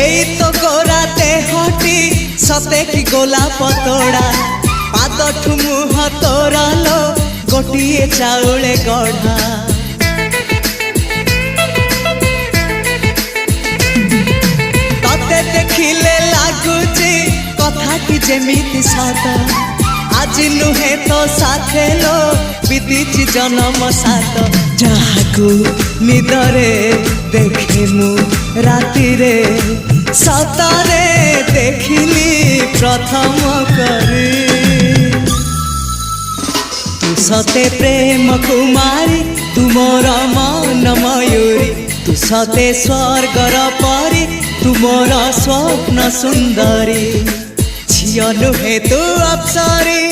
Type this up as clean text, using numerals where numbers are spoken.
एई तो गोरा देहटी सते कि गोलाप तोड़ा पाद मुह तोरा लो गोटिए चाउले गढ़ा तते देखिले लागुची कथाटी जेमिति सत आज नुहे तो साथे लो बीतीची जन्म सात जहाकू निदरे देखे मु राति रे सतरे देखिली प्रथम करी तू सते प्रेम कुमारी तू मोर मन मयूरी तू सते स्वर्गर परी तू मोर स्वप्न सुंदरी झियो नुहे तू अप्सरी।